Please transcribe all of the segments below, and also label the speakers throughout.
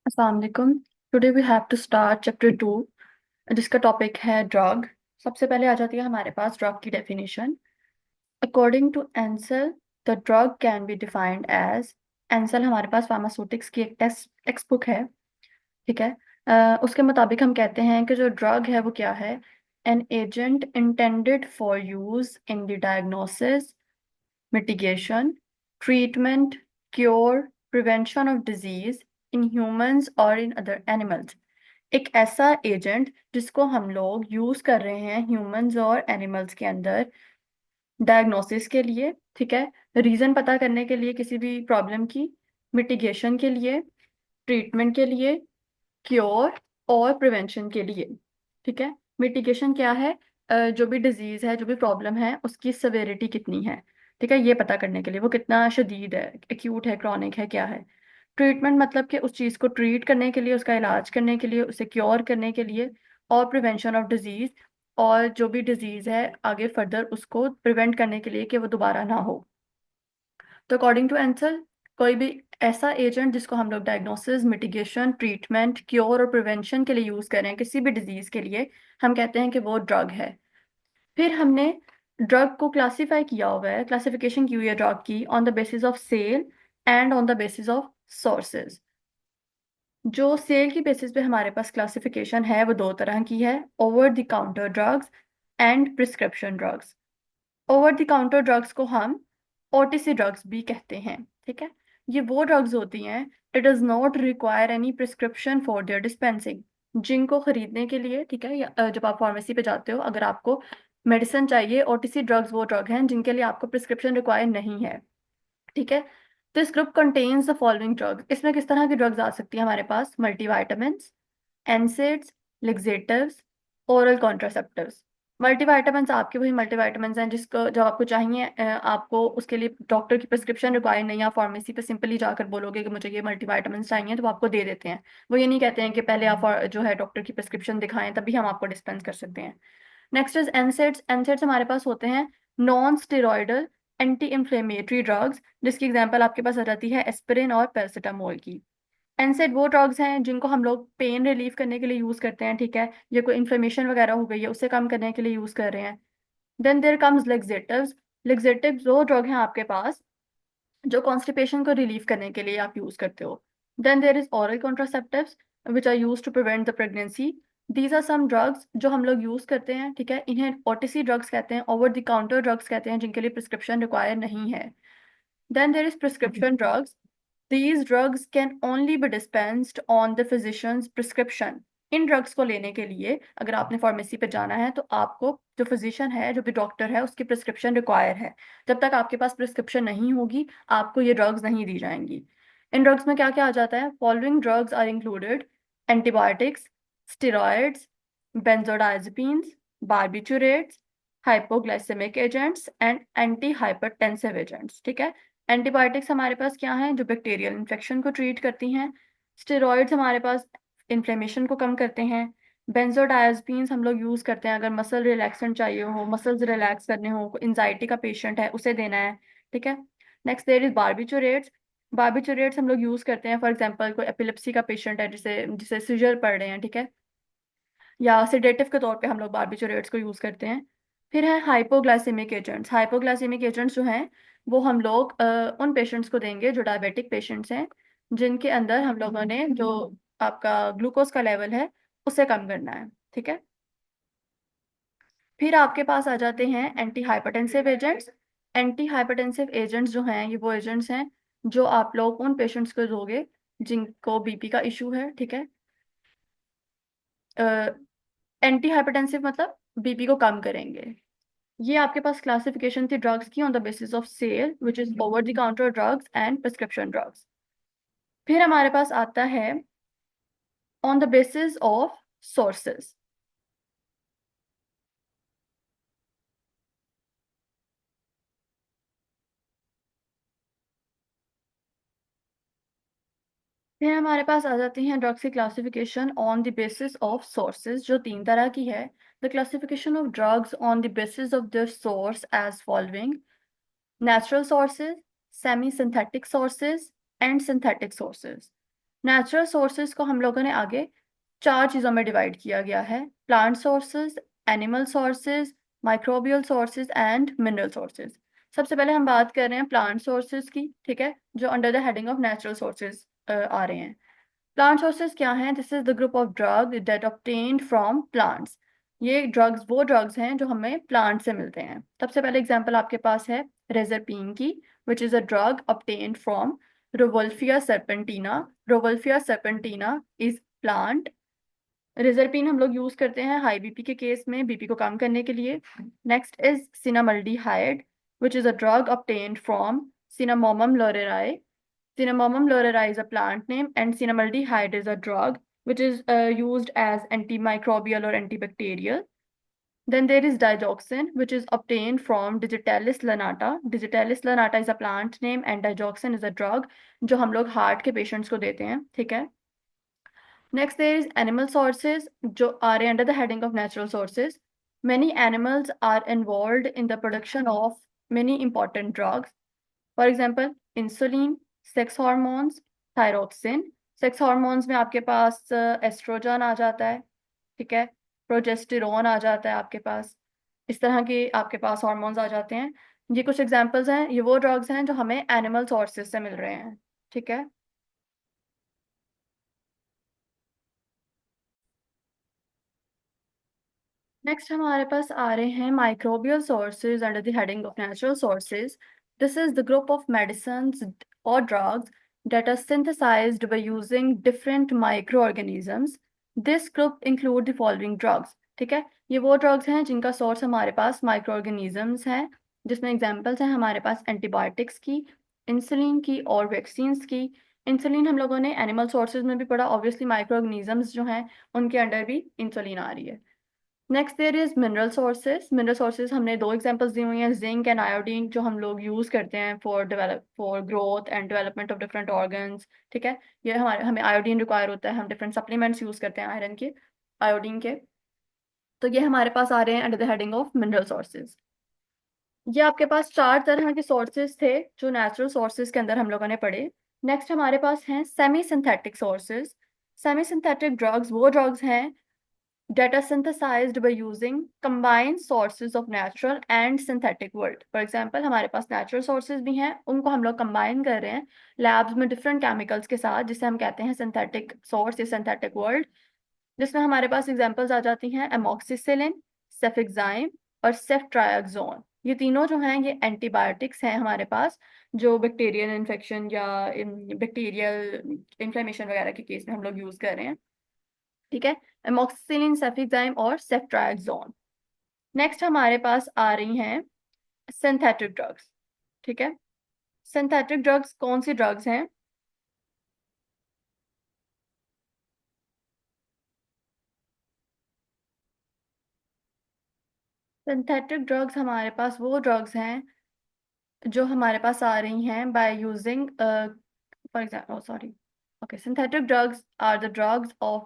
Speaker 1: अस्सलाम वालेकुम। Today we have to start chapter 2 जिसका टॉपिक है ड्रग। सबसे पहले आ जाती है हमारे पास ड्रग की definition. According to Ansel the drug can be defined as. Ansel हमारे पास फार्मास्यूटिक्स की एक टेक्स्ट बुक है, ठीक है। उसके मुताबिक हम कहते हैं कि जो ड्रग है वो क्या है। An agent intended for use in the diagnosis, mitigation, treatment, cure, prevention of disease in humans or in other animals। एक ऐसा एजेंट जिसको हम लोग यूज कर रहे हैं ह्यूमंस और एनिमल्स के अंदर डायग्नोसिस के लिए, ठीक है, रीजन पता करने के लिए किसी भी प्रॉब्लम की, मिटिगेशन के लिए, ट्रीटमेंट के लिए, क्योर और प्रिवेंशन के लिए, ठीक है। मिटिगेशन क्या है? जो भी डिजीज है, जो भी प्रॉब्लम है, उसकी सवेरिटी कितनी है, ठीक है, ये पता करने के लिए वो कितना शदीद है, एक्यूट है, क्रॉनिक है, क्या है। ट्रीटमेंट मतलब कि उस चीज़ को ट्रीट करने के लिए, उसका इलाज करने के लिए, उसे क्योर करने के लिए। और प्रिवेंशन ऑफ डिजीज, और जो भी डिजीज है आगे फर्दर उसको प्रिवेंट करने के लिए कि वो दोबारा ना हो। तो अकॉर्डिंग टू आंसर, कोई भी ऐसा एजेंट जिसको हम लोग डायग्नोसिस, मिटिगेशन, ट्रीटमेंट, क्योर और प्रिवेंशन के लिए यूज कर रहे हैं किसी भी डिजीज के लिए, हम कहते हैं कि वो ड्रग है। फिर हमने ड्रग को क्लासिफाई किया हुआ है, क्लासिफिकेशन की हुई है ड्रग की on the basis of sale and on the basis of sources. जो सेल की बेसिस पे हमारे पास क्लासिफिकेशन है वो दो तरह की है, over the counter drugs and prescription drugs. Over the counter drugs को हम ओटीसी ड्रग्स भी कहते हैं, ठीक है। ये वो ड्रग्स होती हैं, it does not require any prescription for their dispensing. जिनको खरीदने के लिए, ठीक है, जब आप फार्मेसी पे जाते हो, अगर आपको मेडिसिन चाहिए, ओटीसी ड्रग्स वो ड्रग हैं जिनके लिए आपको प्रिस्क्रिप्शन रिक्वायर नहीं है, ठीक है। This group contains the following drugs. इसमें किस तरह की ड्रग्स आ सकती है हमारे पास? मल्टीवाइटामिन्स, एनसेड्स, लिक्सेटिव्स, ओरल कॉन्ट्रासेप्टिव्स। मल्टीवाइटामिन्स आपके वही मल्टीवाइटामिन्स हैं जिसको जब आपको चाहिए, आपको उसके लिए डॉक्टर की प्रिस्क्रिप्शन रिक्वायर नहीं है, आप फार्मेसी पे सिंपली जाकर बोलोगे कि मुझे ये मल्टीवाइटामिन्स चाहिए तो वो आपको दे देते हैं। वो ये नहीं कहते हैं कि पहले आप जो है डॉक्टर की प्रिस्क्रिप्शन दिखाएं तभी हम आपको डिस्पेंस कर सकते हैं। Next is NSAIDs. एनसेड्स हमारे पास होते हैं non steroidal anti inflammatory drugs, जिसकी एग्जांपल आपके पास आ जाती है एस्पिरिन और पैरासीटामोल की। एनसेड वो ड्रग्स हैं जिनको हम लोग पेन रिलीफ करने के लिए यूज करते हैं, ठीक है, ये कोई इन्फ्लेमेशन वगैरह हो गई है उसे कम करने के लिए यूज कर रहे हैं। Then there comes laxatives. Laxatives वो ड्रग हैं आपके पास जो कॉन्स्टिपेशन को रिलीव करने के लिए आप यूज करते हो। Then there is oral contraceptives which are use to prevent the pregnancy. These are some drugs जो हम लोग यूज करते हैं, ठीक है, इन्हें ओटीसी ड्रग्स कहते हैं, ओवर द काउंटर ड्रग्स कहते हैं जिनके लिए प्रिस्क्रिप्शन रिक्वायर नहीं है। Then there is prescription drugs. These drugs can only be dispensed on the physician's prescription. In drugs को लेने के लिए अगर आपने फार्मेसी पे जाना है तो आपको जो फिजिशियन है, जो भी डॉक्टर है, उसकी प्रिस्क्रिप्शन रिक्वायर है। जब तक आपके पास प्रिस्क्रिप्शन नहीं होगी आपको ये ड्रग्स नहीं दी जाएंगी। इन ड्रग्स में क्या क्या आ जाता है? Following drugs are included: antibiotics, steroids, benzodiazepines, barbiturates, hypoglycaemic agents and anti hypertensive agents, ठीक है। एंटीबायोटिक्स हमारे पास क्या हैं? जो बैक्टीरियल इन्फेक्शन को ट्रीट करती हैं। स्टेरॉइड्स हमारे पास इन्फ्लेमेशन को कम करते हैं। बेंजोडायजेपिन्स हम लोग यूज करते हैं अगर मसल रिलैक्सेंट चाहिए हो, मसल्स रिलैक्स करने हो, एंजाइटी का पेशेंट है उसे देना है, ठीक है। Next there is barbiturates. Barbiturates हम लोग यूज करते हैं फॉर एग्जांपल कोई एपिलेप्सी का पेशेंट है जिसे जिसे सीजर पड़ रहे हैं, ठीक है, या सेडेटिव के तौर पे हम लोग बार्बिचुरेट्स को यूज करते हैं। फिर है हाइपोग्लाइसेमिक एजेंट्स। हाइपोग्लाइसेमिक एजेंट्स जो हैं वो हम लोग उन पेशेंट्स को देंगे जो डायबिटिक पेशेंट्स हैं, जिनके अंदर हम लोगों ने जो आपका ग्लूकोज का लेवल है उसे कम करना है, ठीक है। फिर आपके पास आ जाते हैं anti hypertensive agents. Anti hypertensive agents जो हैं ये वो एजेंट्स हैं जो आप लोग उन पेशेंट्स को दोगे जिनको बीपी का इशू है, ठीक है। एंटी हाइपरटेंसिव मतलब बीपी को कम करेंगे। ये आपके पास क्लासिफिकेशन थी ड्रग्स की on the basis of sale which is over the counter drugs and prescription drugs. फिर हमारे पास आता है on the basis of sources. फिर हमारे पास आ जाती हैं ड्रग्स की classification on the basis of sources, जो तीन तरह की है। The classification of drugs on the basis of their source as following: natural sources, semi synthetic sources and synthetic sources. Natural sources को हम लोगों ने आगे चार चीज़ों में डिवाइड किया गया है: plant sources, animal sources, microbial sources and mineral sources. सबसे पहले हम बात कर रहे हैं प्लांट सोर्सेज की, ठीक है, जो under the heading of natural sources आ रहे हैं। प्लांट सोर्सेज क्या हैं? This is the group of drug that obtained from plants. ये ड्रग्स वो ड्रग्स हैं जो हमें प्लांट से मिलते हैं। सबसे पहले एग्जांपल आपके पास है रेजरपीन की, which is a drug obtained from Rauwolfia serpentina। Rauwolfia serpentina is plant. Reserpine हम लोग यूज करते हैं हाई बीपी के केस में, बीपी को कम करने के लिए। Next is cinnamaldehyde, which is a drug obtained from Cinnamomum loureiroi. Cinnamomum lorerai is a plant name, and cinnamaldehyde is a drug which is used as antimicrobial or antibacterial. Then there is digoxin, which is obtained from Digitalis lanata. Digitalis lanata is a plant name, and digoxin is a drug जो हम लोग heart के patients को देते हैं, ठीक है। Next there is animal sources जो आ रहे हैं under the heading of natural sources. Many animals are involved in the production of many important drugs. For example insulin, sex hormones, thyroxine. Sex hormones में आपके पास एस्ट्रोजन आ जाता है, ठीक है, progesterone आ जाता है आपके पास। इस तरह के आपके पास हॉर्मोन्स आ जाते हैं। ये कुछ एग्जांपल्स हैं, ये वो ड्रग्स हैं जो हमें एनिमल सोर्सेज से मिल रहे हैं, ठीक है। नेक्स्ट हमारे पास आ रहे हैं microbial sources under the heading of natural sources. This is the group of medicines और drugs that are synthesized by using different microorganisms. This group include the following drugs, ठीक है। ये वो ड्रग्स हैं जिनका सोर्स हमारे पास माइक्रो ऑर्गेनिजम्स हैं, जिसमें एग्जांपल्स हैं हमारे पास एंटीबायोटिक्स की, इंसुलिन की और वैक्सीन्स की। इंसुलिन हम लोगों ने एनिमल सोर्सेज में भी पढ़ा, ऑब्वियसली माइक्रो ऑर्गेनिजम्स जो हैं उनके अंडर भी इंसुलिन आ रही है। Next there is mineral sources. Mineral sources हमने दो एग्जांपल्स दी हुई हैं, जिंक एंड आयोडीन, जो हम लोग यूज करते हैं for growth and development of different organs, ठीक है। ये हमारे हमें आयोडीन रिक्वायर होता है, हम डिफरेंट सप्लीमेंट्स यूज करते हैं आयरन के, आयोडीन के। तो ये हमारे पास आ रहे हैं under the heading of mineral sources. ये आपके पास चार तरह के सोर्सेज थे जो नेचुरल सोर्सेज के अंदर हम लोगों ने पढ़े। नेक्स्ट हमारे पास हैं semi synthetic sources. Semi synthetic drugs वो ड्रग्स हैं that are synthesized by using combined sources of natural and synthetic world. For example, हमारे पास natural sources भी हैं, उनको हम लोग combine कर रहे हैं labs में different chemicals के साथ, जिसे हम कहते हैं synthetic source या synthetic world, जिसमें हमारे पास examples आ जाती हैं amoxicillin, cefixime और ceftriaxone। ये तीनों जो हैं ये एंटीबायोटिक्स हैं हमारे पास, जो बैक्टीरियल इन्फेक्शन या बैक्टीरियल इन्फ्लेमेशन वगैरह के केस में हम लोग यूज कर रहे हैं, ठीक है। एमोक्सिसिलिन, सेफिक्साइम और सेफ्ट्रायक्सोन। नेक्स्ट हमारे पास आ रही हैं सिंथेटिक ड्रग्स, ठीक है। सिंथेटिक ड्रग्स कौन सी ड्रग्स हैं? सिंथेटिक ड्रग्स हमारे पास वो ड्रग्स हैं जो हमारे पास आ रही हैं by using for example, sorry, okay, synthetic drugs are the drugs of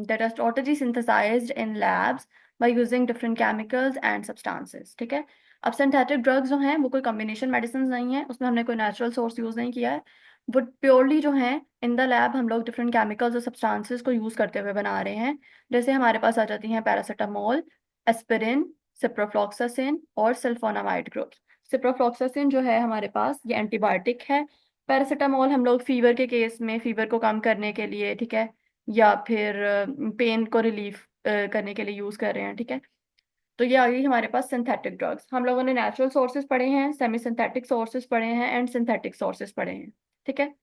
Speaker 1: that are totally synthesized in labs by using different chemicals and substances, ठीक है। अब सिंथेटिक ड्रग्स जो हैं वो कोई कॉम्बिनेशन मेडिसिन नहीं है, उसमें हमने कोई नेचुरल सोर्स यूज नहीं किया है। वो प्योरली जो है इन द लैब हम लोग डिफरेंट केमिकल्स और सब्सटेंसेस को यूज करते हुए बना रहे हैं। जैसे हमारे पास आ जाती हैं पैरासीटामोल, एस्पिरिन, सिप्रोफ्लॉक्सासिन और सल्फोनामाइड ग्रुप्स। सिप्रोफ्लॉक्सासिन जो है हमारे पास ये एंटीबायोटिक है। पैरासीटामोल हम लोग फीवर के केस में फीवर को कम करने के लिए, ठीक है, या फिर पेन को रिलीफ करने के लिए यूज कर रहे हैं, ठीक है। तो ये आ गई हमारे पास सिंथेटिक ड्रग्स। हम लोगों ने नेचुरल सोर्सेज पढ़े हैं, सेमी सिंथेटिक सोर्सेज पढ़े हैं एंड सिंथेटिक सोर्सेज पढ़े हैं, ठीक है।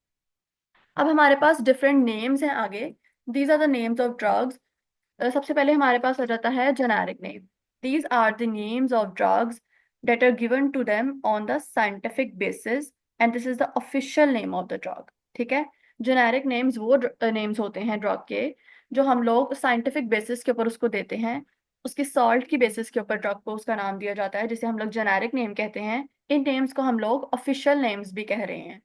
Speaker 1: अब हमारे पास डिफरेंट नेम्स हैं आगे। These are the names of drugs. सबसे पहले हमारे पास आ जाता है generic name. These are the names of drugs that are given to them on the scientific basis and this is the official name of the drug, ठीक है। Generic names वो नेम्स होते हैं ड्रग के जो हम लोग साइंटिफिक बेसिस के ऊपर उसको देते हैं, उसकी सॉल्ट की बेसिस के ऊपर ड्रग को उसका नाम दिया जाता है, जिसे हम लोग जेनेरिक नेम कहते हैं। इन नेम्स को हम लोग ऑफिशियल नेम्स भी कह रहे हैं,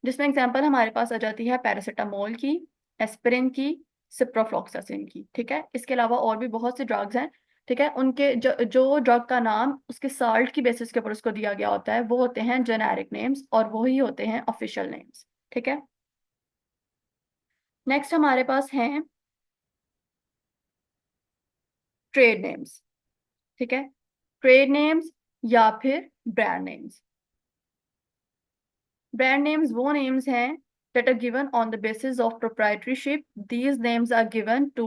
Speaker 1: जिसमें एग्जांपल हमारे पास आ जाती है पैरासीटामोल की, एस्पिरिन की, सिप्रोफ्लॉक्सासिन की, ठीक है। इसके अलावा और भी बहुत सी ड्रग्स हैं, ठीक है। उनके जो ड्रग का नाम उसके साल्ट की बेसिस के ऊपर उसको दिया गया होता है वो होते हैं जेनेरिक नेम्स और वही होते हैं ऑफिशियल नेम्स, ठीक है। नेक्स्ट हमारे पास हैं ट्रेड नेम्स। ठीक है, ट्रेड नेम्स या फिर ब्रांड नेम्स। ब्रांड नेम्स वो नेम्स हैं that are given on the basis of proprietorship. These names are given to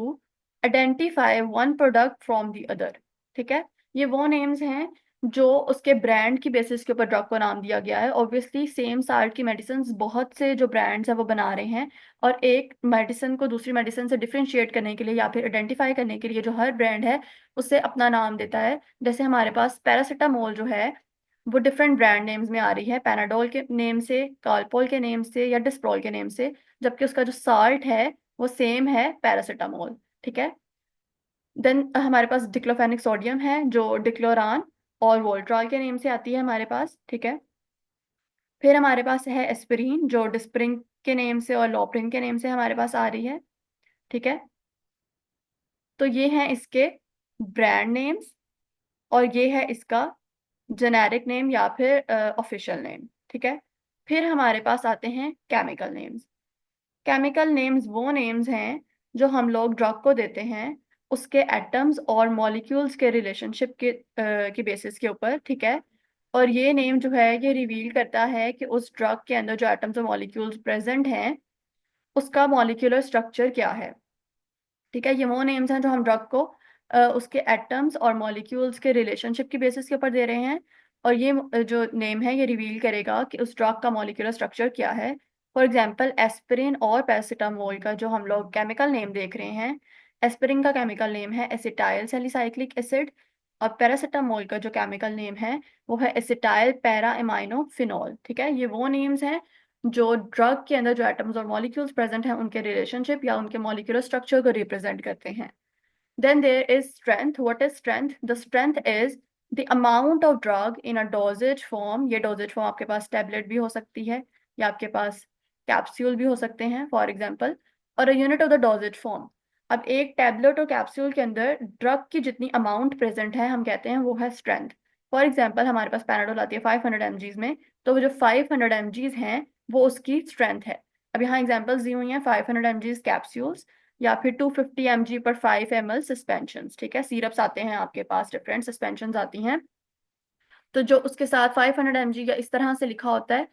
Speaker 1: identify one product from the other. ठीक है, ये वो नेम्स हैं जो उसके ब्रांड की बेसिस के ऊपर ड्रग को नाम दिया गया है। ऑब्वियसली सेम साल्ट की मेडिसिन बहुत से जो ब्रांड्स हैं वो बना रहे हैं, और एक मेडिसिन को दूसरी मेडिसिन से डिफ्रेंशिएट करने के लिए या फिर आइडेंटिफाई करने के लिए जो हर ब्रांड है उससे अपना नाम देता है। जैसे हमारे पास पैरासीटामोल जो है वो डिफरेंट ब्रांड नेम्स में आ रही है, पैनाडोल के नेम से, कालपोल के नेम से या डिस्प्रोल के नेम से, जबकि उसका जो साल्ट है वो सेम है, पैरासीटामोल। ठीक है, देन हमारे पास डिक्लोफेनिक सोडियम है जो डिक्लोरान और वोल्ट्रॉल के नेम से आती है हमारे पास। ठीक है, फिर हमारे पास है एस्पिरिन जो डिस्प्रिन के नेम से और लोप्रिन के नेम से हमारे पास आ रही है। ठीक है, तो ये हैं इसके ब्रांड नेम्स और ये है इसका जेनेरिक नेम या फिर ऑफिशियल नेम। ठीक है, फिर हमारे पास आते हैं केमिकल नेम्स। केमिकल नेम्स वो नेम्स हैं जो हम लोग ड्रग को देते हैं उसके एटम्स और मॉलिक्यूल्स के रिलेशनशिप की बेसिस के ऊपर। ठीक है, और ये नेम जो है ये रिवील करता है कि उस ड्रग के अंदर जो एटम्स और मॉलिक्यूल्स प्रेजेंट हैं उसका मॉलिक्यूलर स्ट्रक्चर क्या है। ठीक है, ये वो नेम्स हैं जो हम ड्रग को उसके एटम्स और मॉलिक्यूल्स के रिलेशनशिप की बेसिस के ऊपर दे रहे हैं, और ये जो नेम है ये रिवील करेगा कि उस ड्रग का मॉलिक्यूलर स्ट्रक्चर क्या है। फॉर एग्जांपल एस्पिरिन और पैरासीटामोल का जो हम लोग केमिकल नेम देख रहे हैं, एस्पिरिन का केमिकल नेम है एसिटाइल सैलिसाइक्लिक एसिड, और पैरासीटामोल का जो केमिकल नेम है वो है एसिटाइल पैरा एमाइनो फिनॉल। ठीक है, ये वो नेम्स हैं जो ड्रग के अंदर जो एटम्स और मॉलिक्यूल्स प्रेजेंट हैं उनके रिलेशनशिप या उनके मॉलिक्यूलर स्ट्रक्चर को रिप्रेजेंट करते हैं। Then there is strength. What is strength? The strength is the amount of drug in a dosage form. ये डोजेज फॉर्म आपके पास टैबलेट भी हो सकती है या आपके पास कैप्सूल भी हो सकते हैं फॉर एग्जाम्पल, और a unit of the doses form. अब एक टैबलेट और कैप्सूल के अंदर ड्रग की जितनी अमाउंट प्रेजेंट है हम कहते हैं वो है स्ट्रेंथ। फॉर एग्जाम्पल हमारे पास पैनाडोल आती है 500 mg में, तो वो जो 500 mg हैं वो उसकी स्ट्रेंथ है। अब यहाँ एग्जाम्पल्स दी हुई हैं 500 mg कैप्सूल्स या फिर 250 mg पर 5 ml सस्पेंशन। ठीक है, सिरप्स आते हैं आपके पास, डिफरेंट सस्पेंशन आती हैं, तो जो उसके साथ 500 mg या इस तरह से लिखा होता है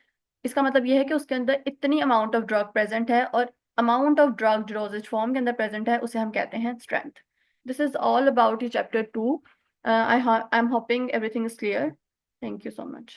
Speaker 1: इसका मतलब यह है कि उसके अंदर इतनी अमाउंट ऑफ ड्रग प्रेजेंट है, और अमाउंट ऑफ ड्रग जो डोजेज फॉर्म के अंदर प्रेजेंट है उसे हम कहते हैं strength. This is all about chapter 2। I am hoping everything is clear. Thank you so much.